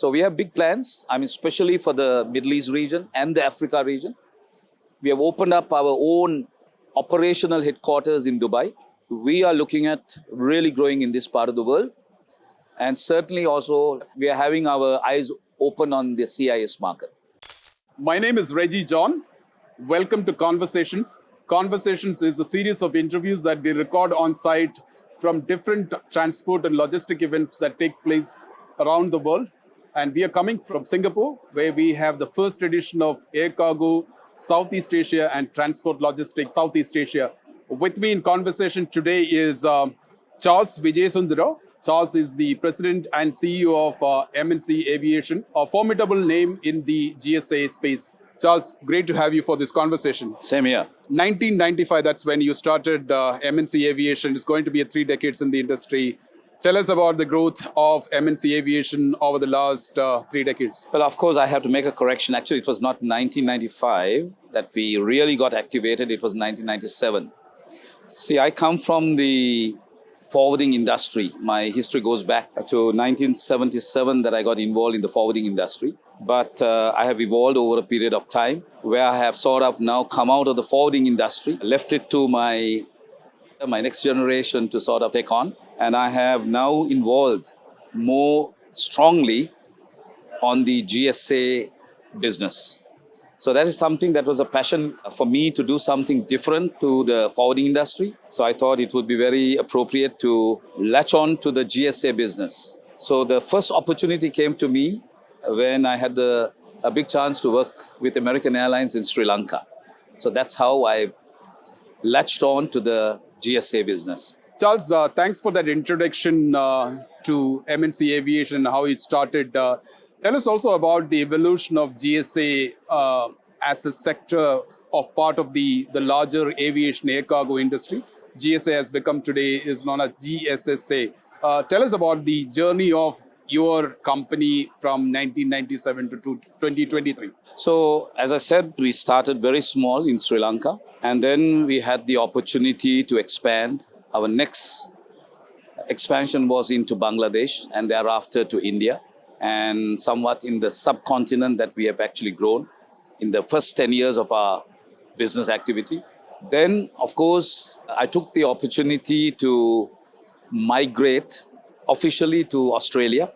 So we have big plans, especially for the Middle East region and the Africa region. We have opened up our own operational headquarters in Dubai. We are looking at really growing in this part of the world. And certainly also, we are having our eyes open on the CIS market. My name is Reji John. Welcome to Conversations. Conversations is a series of interviews that we record on site from different transport and logistic events that take place around the world. And we are coming from Singapore, where we have the first edition of Air Cargo Southeast Asia and Transport Logistics Southeast Asia. With me in conversation today is Charles Wijesundera. Charles is the president and CEO of M&C Aviation, a formidable name in the GSA space. Charles, great to have you for this conversation. Same here. 1995, that's when you started M&C Aviation. It's going to be 3 decades in the industry. Tell us about the growth of M&C Aviation over the last 3 decades. Well, of course, I have to make a correction. Actually, it was not 1995 that we really got activated. It was 1997. See, I come from the forwarding industry. My history goes back to 1977 that I got involved in the forwarding industry. But I have evolved over a period of time where I have sort of now come out of the forwarding industry, left it to my next generation to sort of take on. And I have now involved more strongly on the GSA business. So that is something that was a passion for me to do something different to the forwarding industry. So I thought it would be very appropriate to latch on to the GSA business. So the first opportunity came to me when I had a big chance to work with American Airlines in Sri Lanka. So that's how I latched on to the GSA business. Charles, thanks for that introduction to M&C Aviation and how it started. Tell us also about the evolution of GSA as a sector of part of the larger aviation air cargo industry. GSA has become today is known as GSSA. Tell us about the journey of your company from 1997 to 2023. So, as I said, we started very small in Sri Lanka, and then we had the opportunity to expand. Our next expansion was into Bangladesh and thereafter to India, and somewhat in the subcontinent that we have actually grown in the first 10 years of our business activity. Then, of course, I took the opportunity to migrate officially to Australia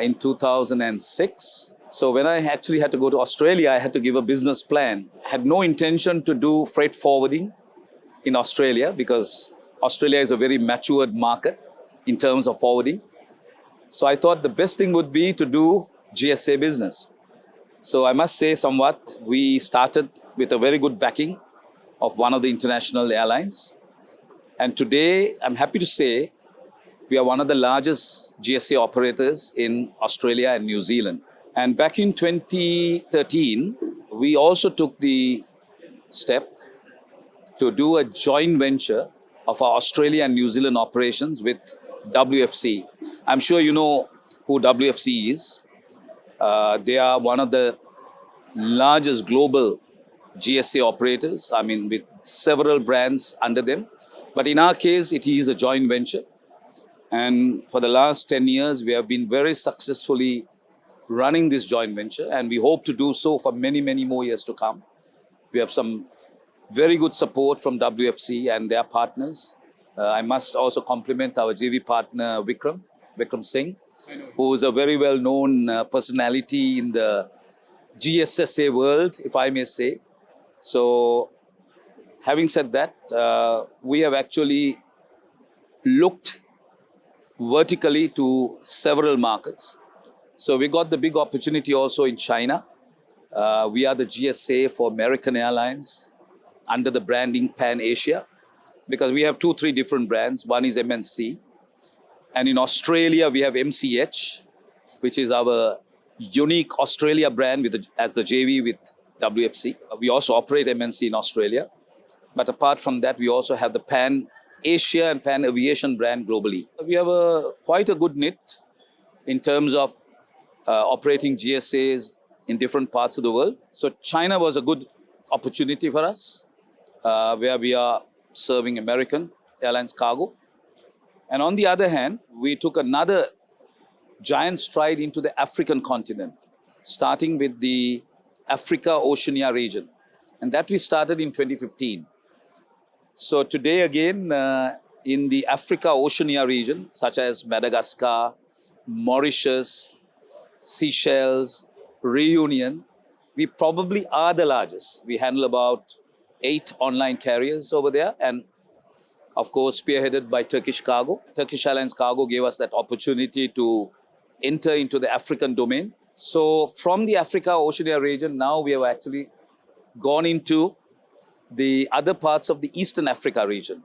in 2006. So when I actually had to go to Australia, I had to give a business plan. I had no intention to do freight forwarding in Australia because Australia is a very matured market in terms of forwarding. So I thought the best thing would be to do GSA business. So I must say somewhat, we started with a very good backing of one of the international airlines. And today, I'm happy to say, we are one of the largest GSA operators in Australia and New Zealand. And back in 2013, we also took the step to do a joint venture of our Australia and New Zealand operations with WFC. I'm sure you know who WFC is. They are one of the largest global GSA operators, with several brands under them. But in our case, it is a joint venture. And for the last 10 years, we have been very successfully running this joint venture, and we hope to do so for many, many more years to come. We have some very good support from WFC and their partners. I must also compliment our JV partner, Vikram Singh, who is a very well-known personality in the GSSA world, if I may say. So, having said that, we have actually looked vertically to several markets. So we got the big opportunity also in China. We are the GSA for American Airlines under the branding Pan Asia, because we have 2-3 different brands. One is M&C. And in Australia, we have MCH, which is our unique Australia brand as the JV with WFC. We also operate M&C in Australia. But apart from that, we also have the Pan Asia and Pan Aviation brand globally. We have quite a good knit in terms of operating GSAs in different parts of the world. So China was a good opportunity for us, where we are serving American Airlines cargo. And on the other hand, we took another giant stride into the African continent, starting with the Africa-Oceania region. And that we started in 2015. So today again, in the Africa-Oceania region, such as Madagascar, Mauritius, Seychelles, Reunion, we probably are the largest. We handle about 8 online carriers over there, and of course, spearheaded by Turkish Cargo. Turkish Airlines Cargo gave us that opportunity to enter into the African domain. So from the Africa-Oceania region, now we have actually gone into the other parts of the Eastern Africa region,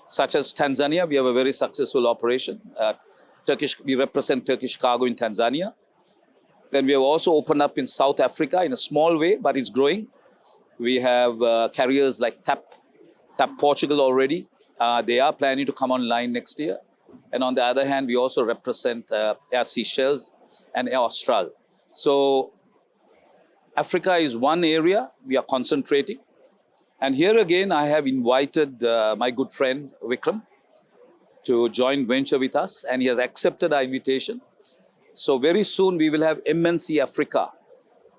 such as Tanzania. We have a very successful operation. We represent Turkish Cargo in Tanzania. Then we have also opened up in South Africa in a small way, but it's growing. We have carriers like TAP Portugal already. They are planning to come online next year. And on the other hand, we also represent Air Seychelles and Air Austral. So Africa is one area we are concentrating. And here again, I have invited my good friend Vikram to join venture with us, and he has accepted our invitation. So very soon we will have M&C Africa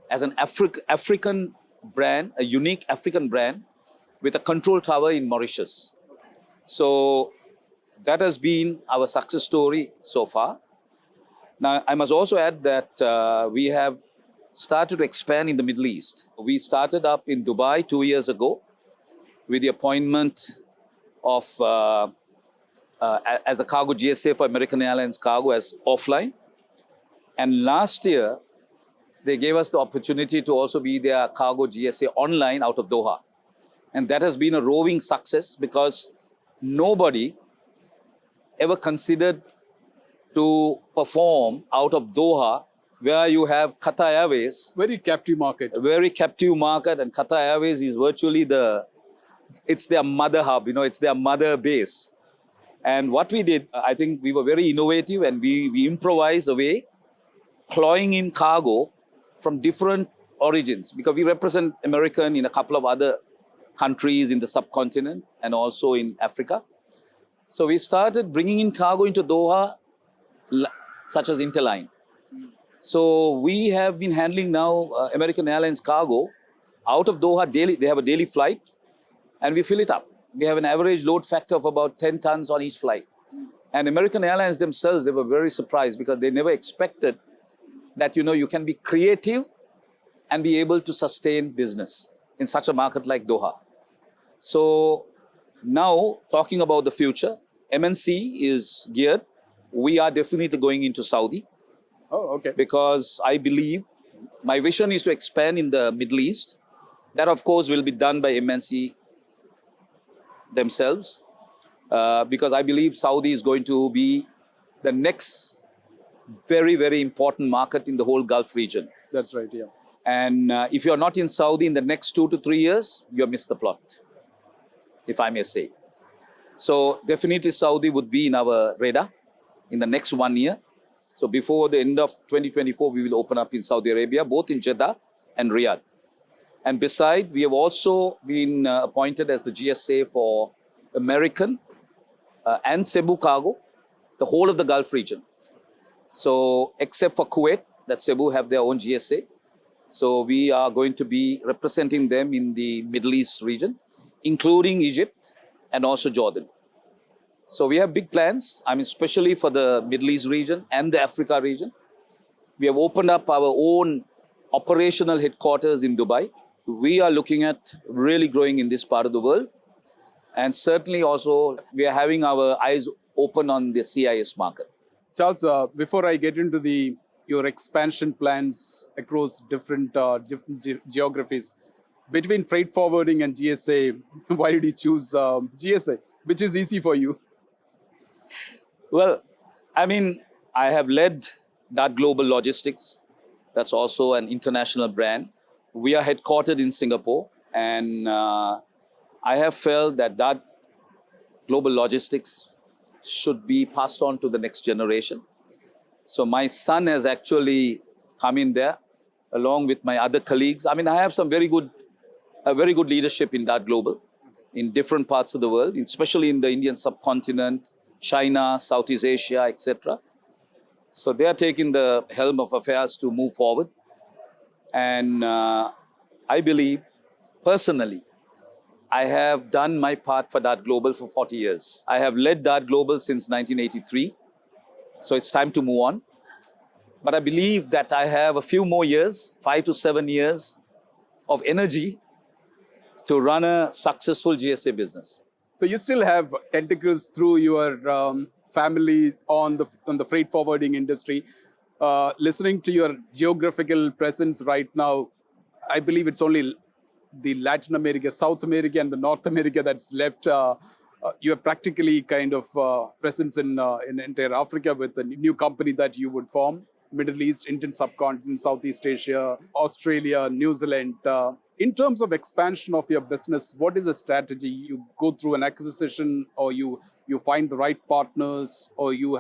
as an African brand, a unique African brand with a control tower in Mauritius. So that has been our success story so far. Now, I must also add that we have started to expand in the Middle East. We started up in Dubai 2 years ago with the appointment of as a cargo GSA for American Airlines Cargo as offline. And last year, they gave us the opportunity to also be their cargo GSA online out of Doha. And that has been a roaring success because nobody ever considered to perform out of Doha, where you have Qatar Airways. Very captive market. A very captive market, and Qatar Airways is virtually it's their mother hub, it's their mother base. And what we did, I think we were very innovative, and we improvised a way, clawing in cargo from different origins, because we represent American in a couple of other countries in the subcontinent and also in Africa. So we started bringing in cargo into Doha, such as Interline. So we have been handling now American Airlines Cargo out of Doha daily. They have a daily flight, and we fill it up. We have an average load factor of about 10 tons on each flight. And American Airlines themselves, they were very surprised because they never expected that, you can be creative and be able to sustain business in such a market like Doha. So now, talking about the future, M&C is geared. We are definitely going into Saudi. Oh, okay. Because I believe my vision is to expand in the Middle East. That, of course, will be done by M&C themselves. Because I believe Saudi is going to be the next very, very important market in the whole Gulf region. That's right, yeah. And if you're not in Saudi in the next 2 to 3 years, you've missed the plot, if I may say. So definitely Saudi would be in our radar in the next 1 year. So before the end of 2024, we will open up in Saudi Arabia, both in Jeddah and Riyadh. And besides, we have also been appointed as the GSA for American and Cebu Cargo, the whole of the Gulf region. So except for Kuwait, that Cebu have their own GSA. So we are going to be representing them in the Middle East region, including Egypt and also Jordan. So we have big plans, especially for the Middle East region and the Africa region. We have opened up our own operational headquarters in Dubai. We are looking at really growing in this part of the world. And certainly also, we are having our eyes open on the CIS market. Charles, before I get into your expansion plans across different geographies, between freight forwarding and GSA, why did you choose GSA, which is easy for you? Well, I have led that global logistics. That's also an international brand. We are headquartered in Singapore, and I have felt that global logistics should be passed on to the next generation. So my son has actually come in there along with my other colleagues. I have some very good leadership in that global, in different parts of the world, especially in the Indian subcontinent, China, Southeast Asia, etc. So they are taking the helm of affairs to move forward. And I believe, personally, I have done my part for Dart Global for 40 years. I have led Dart Global since 1983. So it's time to move on. But I believe that I have a few more years, 5 to 7 years of energy to run a successful GSA business. So you still have tentacles through your family on the freight forwarding industry. Listening to your geographical presence right now, I believe it's only the Latin America, South America, and the North America that's left. You have practically kind of presence in entire Africa with the new company that you would form. Middle East, Indian subcontinent, Southeast Asia, Australia, New Zealand. In terms of expansion of your business, what is the strategy? You go through an acquisition, or you find the right partners, or you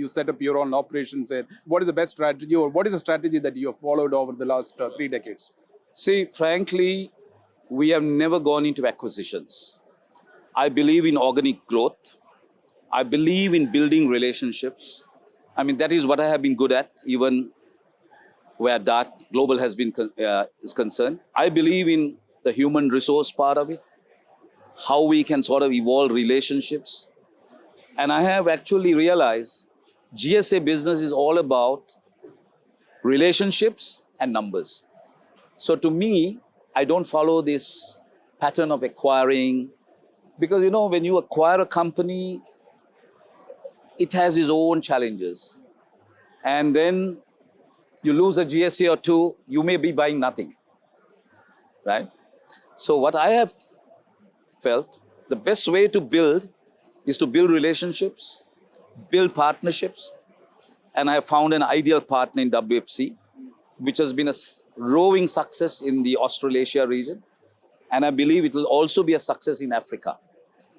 set up your own operations there. What is the best strategy, or what is the strategy that you have followed over the last 3 decades? See, frankly, we have never gone into acquisitions. I believe in organic growth. I believe in building relationships. I mean, that is what I have been good at, even where Dart Global has been is concerned. I believe in the human resource part of it, how we can sort of evolve relationships. And I have actually realized GSA business is all about relationships and numbers. So to me, I don't follow this pattern of acquiring, because when you acquire a company, it has its own challenges. And then you lose a GSA or two, you may be buying nothing, right? So what I have felt, the best way to build is to build relationships, build partnerships. And I have found an ideal partner in WFC, which has been a rowing success in the Australasia region. And I believe it will also be a success in Africa.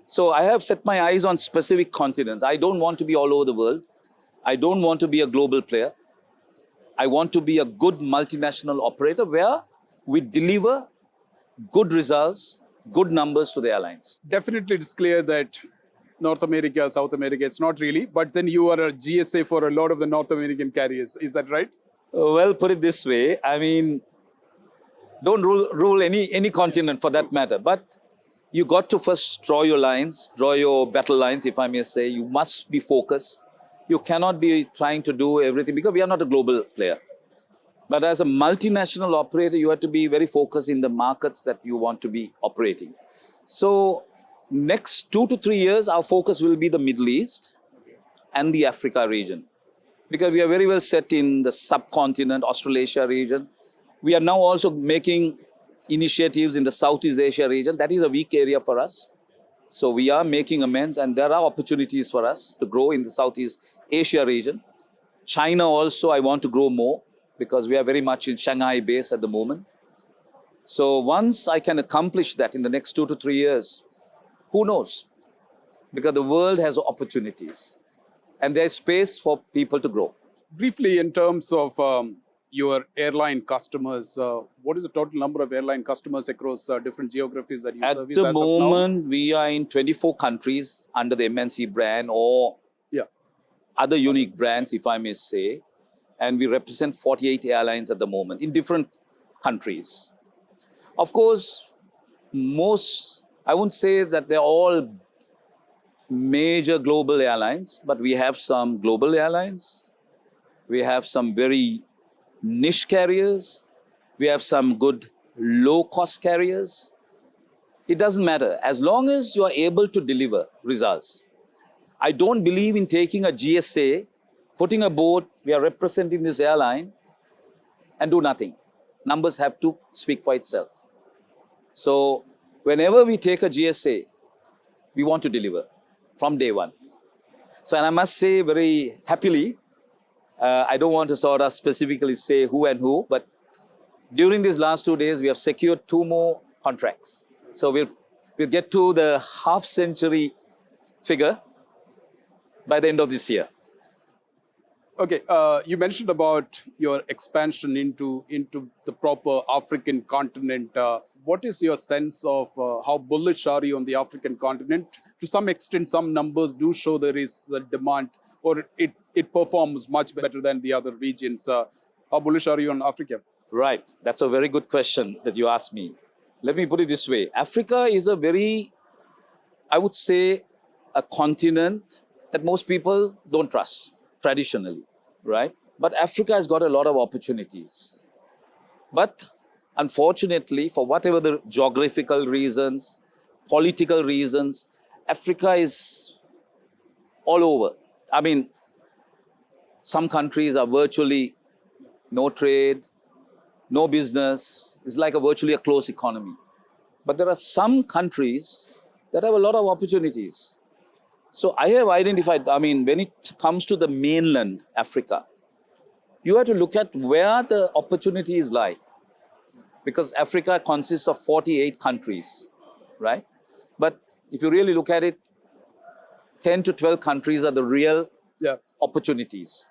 So I have set my eyes on specific continents. I don't want to be all over the world. I don't want to be a global player. I want to be a good multinational operator where we deliver good results, good numbers to the airlines. Definitely, it's clear that North America, South America, it's not really. But then you are a GSA for a lot of the North American carriers. Is that right? Well, put it this way. I mean, don't rule any continent for that matter. But you got to first draw your lines, draw your battle lines, if I may say. You must be focused. You cannot be trying to do everything, because we are not a global player. But as a multinational operator, you have to be very focused in the markets that you want to be operating. So next 2 to 3 years, our focus will be the Middle East and the Africa region, because we are very well set in the subcontinent, Australasia region. We are now also making initiatives in the Southeast Asia region. That is a weak area for us. So we are making amends, and there are opportunities for us to grow in the Southeast Asia region. China also, I want to grow more, because we are very much in Shanghai base at the moment. So once I can accomplish that in the next 2 to 3 years, who knows? Because the world has opportunities, and there's space for people to grow. Briefly, in terms of your airline customers, what is the total number of airline customers across different geographies that you service At the as of now? moment, we are in 24 countries under the M&C brand, or other unique brands, if I may say. And we represent 48 airlines at the moment in different countries. Of course, I won't say that they're all major global airlines, but we have some global airlines. We have some very niche carriers. We have some good low-cost carriers. It doesn't matter. As long as you are able to deliver results. I don't believe in taking a GSA, putting a board, we are representing this airline, and do nothing. Numbers have to speak for itself. So whenever we take a GSA, we want to deliver from day one. So, and I must say very happily, I don't want to sort of specifically say who and who, but during these last 2 days, we have secured 2 more contracts. So we'll get to the half-century figure by the end of this year. Okay, you mentioned about your expansion into the proper African continent. What is your sense of how bullish are you on the African continent? To some extent, some numbers do show there is a demand or it performs much better than the other regions? How bullish are you on Africa? Right. That's a very good question that you asked me. Let me put it this way. Africa is a very, I would say, a continent that most people don't trust traditionally, right? But Africa has got a lot of opportunities. But unfortunately, for whatever the geographical reasons, political reasons, Africa is all over. I mean, some countries are virtually no trade, no business. It's like virtually a closed economy. But there are some countries that have a lot of opportunities. So I have identified, I mean, when it comes to the mainland Africa, you have to look at where the opportunities lie. Because Africa consists of 48 countries, right? But if you really look at it, 10 to 12 countries are the real opportunities,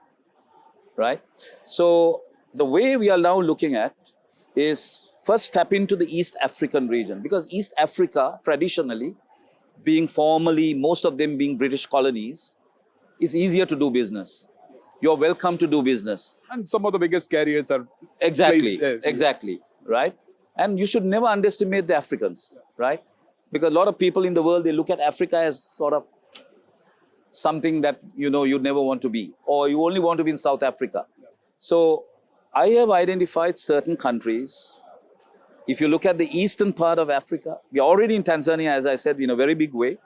right? So the way we are now looking at is first tap into the East African region, because East Africa, traditionally, being formerly, most of them being British colonies, is easier to do business. You're welcome to do business. And some of the biggest carriers are Exactly, placed there. exactly, right? And you should never underestimate the Africans, right? Because a lot of people in the world, they look at Africa as sort of something that, you know, you'd never want to be, or you only want to be in South Africa. So I have identified certain countries. If you look at the eastern part of Africa, we are already in Tanzania, as I said, in a very big way.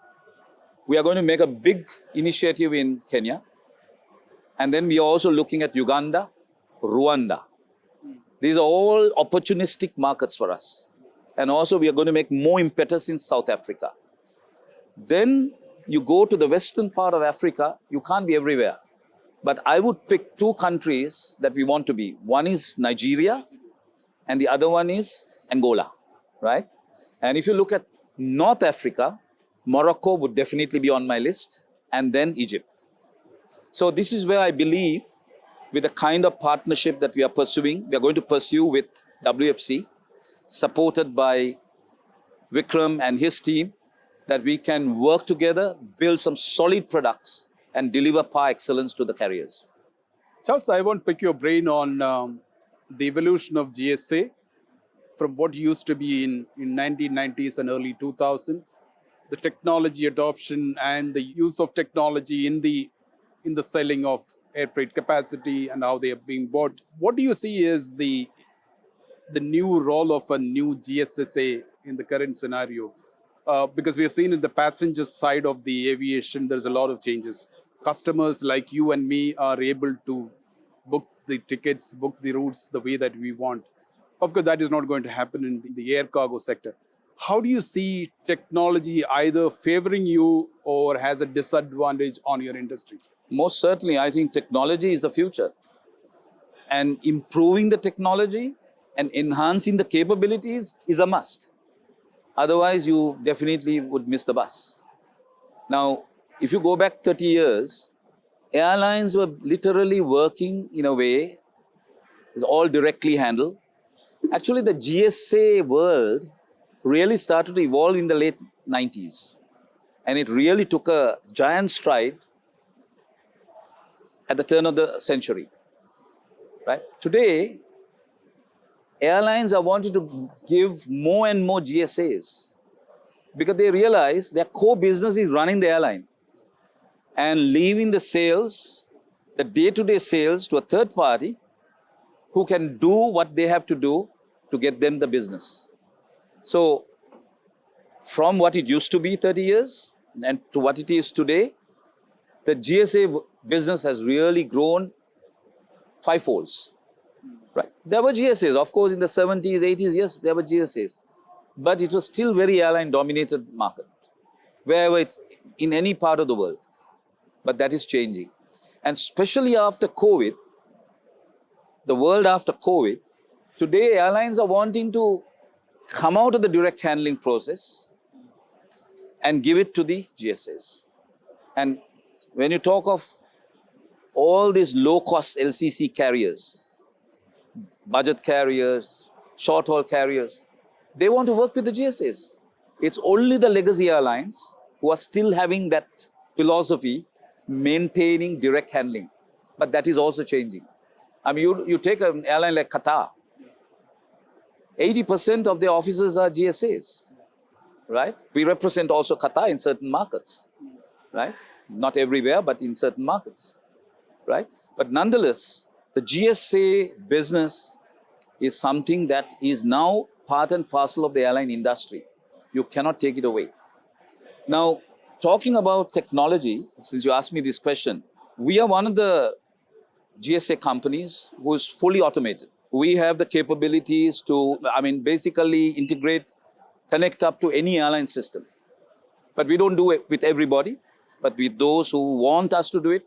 We are going to make a big initiative in Kenya. And then we are also looking at Uganda, Rwanda. These are all opportunistic markets for us. And also we are going to make more impetus in South Africa. Then you go to the western part of Africa, you can't be everywhere. But I would pick two countries that we want to be. One is Nigeria, and the other one is Angola, right? And if you look at North Africa, Morocco would definitely be on my list, and then Egypt. So this is where I believe, with the kind of partnership that we are pursuing, we are going to pursue with WFC, supported by Vikram and his team, that we can work together, build some solid products, and deliver par excellence to the carriers. Charles, I want to pick your brain on the evolution of GSA from what used to be in 1990s and early 2000, the technology adoption and the use of technology in the selling of air freight capacity and how they are being bought. What do you see as the new role of a new GSSA in the current scenario? Because we have seen in the passenger side of the aviation, there's a lot of changes. Customers like you and me are able to book the tickets, book the routes the way that we want. Of course, that is not going to happen in the air cargo sector. How do you see technology either favoring you or has a disadvantage on your industry? Most certainly, I think technology is the future. And improving the technology and enhancing the capabilities is a must. Otherwise, you definitely would miss the bus. Now, if you go back 30 years, airlines were literally working in a way, it's all directly handled. Actually, the GSA world really started to evolve in the late 90s. And it really took a giant stride at the turn of the century. Right? Today, airlines are wanting to give more and more GSAs because they realize their core business is running the airline and leaving the sales, the day-to-day sales, to a third party who can do what they have to do to get them the business. So from what it used to be 30 years and to what it is today, the GSA business has really grown fivefolds. Right? There were GSAs, of course, in the 70s, 80s, yes, there were GSAs. But it was still very airline-dominated market, wherever it, in any part of the world. But that is changing. And especially after COVID, the world after COVID, today airlines are wanting to come out of the direct handling process and give it to the GSAs. And when you talk of all these low-cost LCC carriers, budget carriers, short-haul carriers, they want to work with the GSAs. It's only the legacy airlines who are still having that philosophy maintaining direct handling. But that is also changing. I mean, you take an airline like Qatar, 80% of their officers are GSAs, right? We represent also Qatar in certain markets, right? Not everywhere, but in certain markets, right? But nonetheless, the GSA business is something that is now part and parcel of the airline industry. You cannot take it away. Now, talking about technology, since you asked me this question, we are one of the GSA companies who is fully automated. We have the capabilities to, basically integrate, connect up to any airline system. But we don't do it with everybody. But with those who want us to do it,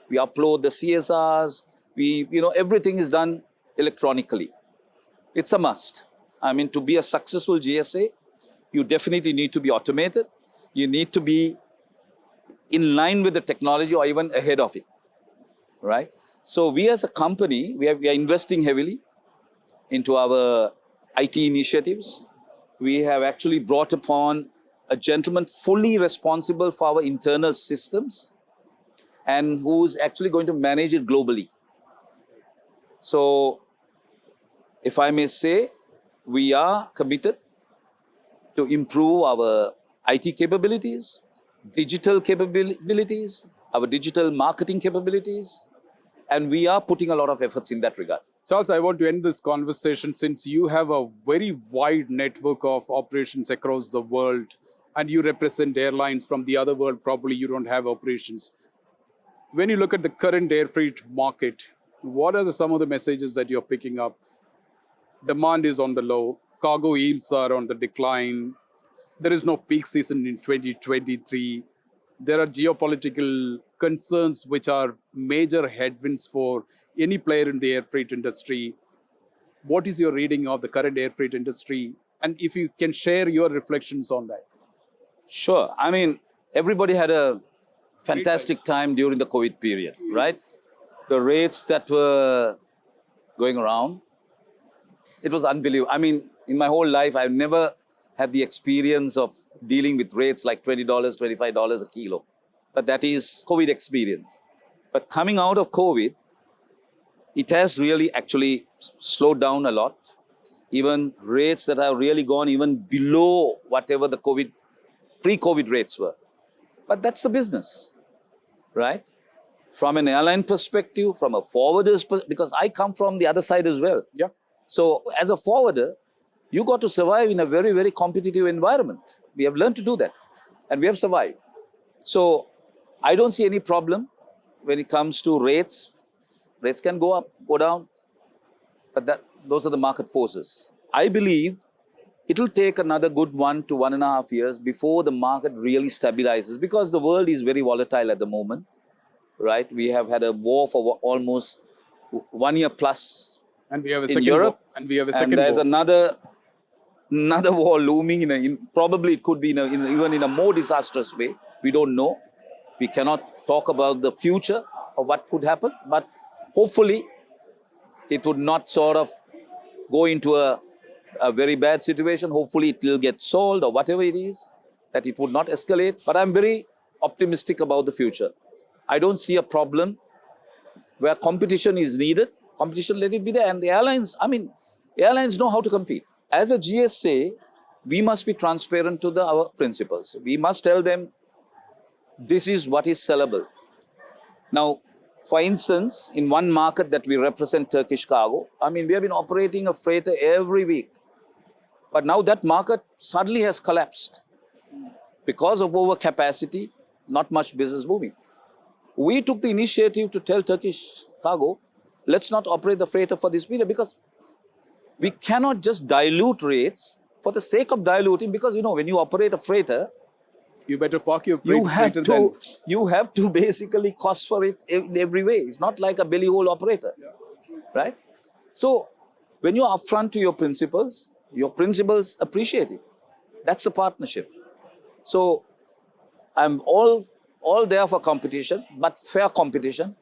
we upload the CSRs. Everything is done electronically. It's a must. To be a successful GSA, you definitely need to be automated. You need to be in line with the technology or even ahead of it, right? So we as a company, we are investing heavily into our IT initiatives. We have actually brought upon a gentleman fully responsible for our internal systems and who's actually going to manage it globally. So if I may say, we are committed to improve our IT capabilities, digital capabilities, our digital marketing capabilities, and we are putting a lot of efforts in that regard. Charles, I want to end this conversation since you have a very wide network of operations across the world and you represent airlines from the other world, probably you don't have operations. When you look at the current air freight market, what are some of the messages that you're picking up? Demand is on the low, cargo yields are on the decline, there is no peak season in 2023. There are geopolitical concerns which are major headwinds for any player in the air freight industry. What is your reading of the current air freight industry? And if you can share your reflections on that. Sure. Everybody had a fantastic time during the COVID period, right? The rates that were going around, it was unbelievable. In my whole life, I've never had the experience of dealing with rates like $20, $25 a kilo. But that is COVID experience. But coming out of COVID, it has really actually slowed down a lot. Even rates that have really gone even below whatever the pre-COVID rates were. But that's the business, right? From an airline perspective, from a forwarder's perspective, because I come from the other side as well. Yeah. So as a forwarder, you got to survive in a very, very competitive environment. We have learned to do that and we have survived. So I don't see any problem when it comes to rates. Rates can go up, go down, but those are the market forces. I believe it will take another good 1 to 1.5 years before the market really stabilizes because the world is very volatile at the moment, right? We have had a war for almost 1 year plus and we have a in second Europe. War. And we have a second and there's war. another war looming. Probably it could be even in a more disastrous way. We don't know. We cannot talk about the future of what could happen, but hopefully it would not sort of go into a very bad situation. Hopefully it will get solved or whatever it is, that it would not escalate. But I'm very optimistic about the future. I don't see a problem where competition is needed. Competition, let it be there. And the airlines, airlines know how to compete. As a GSA, we must be transparent to our principals. We must tell them, this is what is sellable. Now, for instance, in one market that we represent, Turkish Cargo, we have been operating a freighter every week. But now that market suddenly has collapsed because of overcapacity, not much business moving. We took the initiative to tell Turkish Cargo, let's not operate the freighter for this period because we cannot just dilute rates for the sake of diluting because, when you operate a freighter, you better park your freighter. You have to basically cost for it in every way. It's not like a belly hole operator, right? So when you're upfront to your principals appreciate it. That's a partnership. So I'm all there for competition, but fair competition,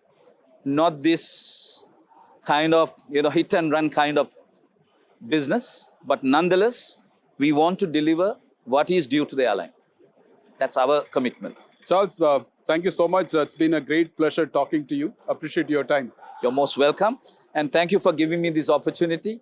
not this kind of hit and run kind of business. But nonetheless, we want to deliver what is due to the airline. That's our commitment. Charles, Thank you so much. It's been a great pleasure talking to you. Appreciate your time. You're most welcome. And thank you for giving me this opportunity.